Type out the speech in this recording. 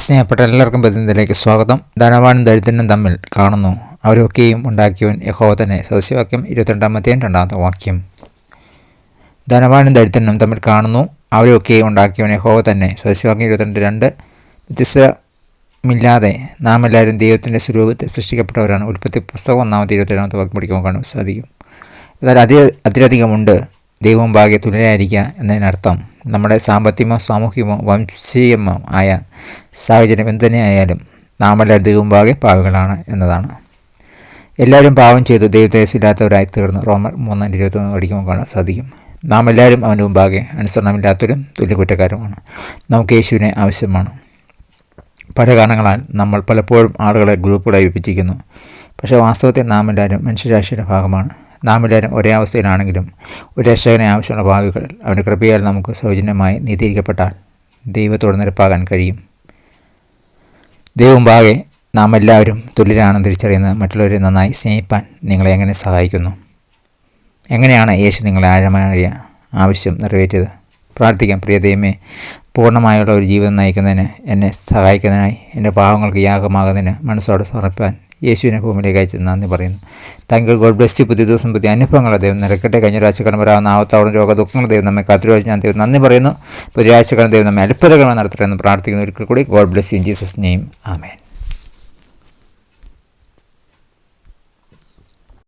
സ്നേഹപ്പെട്ട എല്ലാവർക്കും ബന്ധത്തിലേക്ക് സ്വാഗതം. ധനവാനും ദരിദ്രനും തമ്മിൽ കാണുന്നു, അവരൊക്കെയും ഉണ്ടാക്കിയവൻ യഹോവ തന്നെ. സദസ്യവാക്യം 22 2 വാക്യം. ധനവാനും ദരിദ്രനും തമ്മിൽ കാണുന്നു, അവരൊക്കെയും ഉണ്ടാക്കിയവൻ യഹോവ തന്നെ. സദസ്യവാക്യം 22 2. വ്യത്യസ്തമില്ലാതെ നാം എല്ലാവരും ദൈവത്തിൻ്റെ സ്വരൂപത്തിൽ സൃഷ്ടിക്കപ്പെട്ടവരാണ്. ഉൽപ്പത്തി പുസ്തകം 1-27 വാക്യം പഠിക്കുമ്പോൾ കാണാൻ സാധിക്കും. എന്നാൽ അതിലധികമുണ്ട് ദൈവം ഭാഗ്യ തുല്യരായിരിക്കുക എന്നതിനർത്ഥം നമ്മുടെ സാമ്പത്തികമോ സാമൂഹികമോ വംശീയമോ ആയ സാഹചര്യം എന്തുതന്നെയായാലും നാം എല്ലാവരും ദൈവം ഭാഗ്യ പാവികളാണ് എന്നതാണ്. എല്ലാവരും പാവം ചെയ്തു ദൈവദേശമില്ലാത്തവരായി തീർന്നു. റോമർ 3:21 പഠിക്കുമ്പോൾ കാണാൻ സാധിക്കും. നാം എല്ലാവരും അവൻ്റെ മുമ്പാകെ അനുസരണമില്ലാത്തവരും തുല്യ കുറ്റക്കാരുമാണ്. നമുക്ക് യേശുവിനെ ആവശ്യമാണ്. പല കാരണങ്ങളാൽ നമ്മൾ പലപ്പോഴും ആളുകളെ ഗ്രൂപ്പുകളായി വിഭജിക്കുന്നു. പക്ഷേ വാസ്തവത്തിൽ നാം എല്ലാവരും മനുഷ്യരാശിയുടെ ഭാഗമാണ്. നാം എല്ലാവരും ഒരേ അവസ്ഥയിലാണെങ്കിലും ഒരു രക്ഷകനെ ആവശ്യമുള്ള ഭാവികൾ അവൻ്റെ കൃപയാൽ നമുക്ക് സൗജന്യമായി നീതീകരിക്കപ്പെട്ടാൽ ദൈവത്തോട് നിരപ്പാകാൻ കഴിയും. ദൈവം ഭാഗെ നാം എല്ലാവരും തുല്യരാണെന്ന് തിരിച്ചറിയുന്നത് മറ്റുള്ളവരെ നന്നായി സ്നേഹിപ്പാൻ നിങ്ങളെ എങ്ങനെ സഹായിക്കുന്നു? എങ്ങനെയാണ് യേശു നിങ്ങളെ ആഴമായ ആവശ്യം നിറവേറ്റിയത്? പ്രാർത്ഥിക്കാം. പ്രിയ ദൈവമേ, പൂർണ്ണമായുള്ള ഒരു ജീവിതം നയിക്കുന്നതിന് എന്നെ സഹായിക്കുന്നതിനായി എൻ്റെ പാവങ്ങൾക്ക് യാഗമാകുന്നതിന് മനസ്സോടെ സമർപ്പിക്കാൻ യേശുവിനെ ഭൂമിയിലേക്ക് അയച്ച് നന്ദി പറയുന്നു. താങ്കൾ ഗോഡ് ബ്ലെസ് യു. പുതിയ ദിവസം പുതിയ അനുഭവങ്ങൾ ദൈവം നിരക്കട്ടെ. കഴിഞ്ഞ ഒരാഴ്ചക്കാലം വരാവുന്ന ആവത്താവളം രോഗ ദുഃഖങ്ങൾ ദൈവം നമ്മെ കാത്തിരുവാഴ്ച ഞാൻ ദൈവം നന്ദി പറയുന്നു. പുതിയ ആഴ്ചക്കാലം ദൈവം നമ്മെ അത്ഭുതകരമായി നടത്തട്ടെ എന്ന് പ്രാർത്ഥിക്കുന്നു. ഒരിക്കൽ കൂടി God bless you in Jesus name. Amen.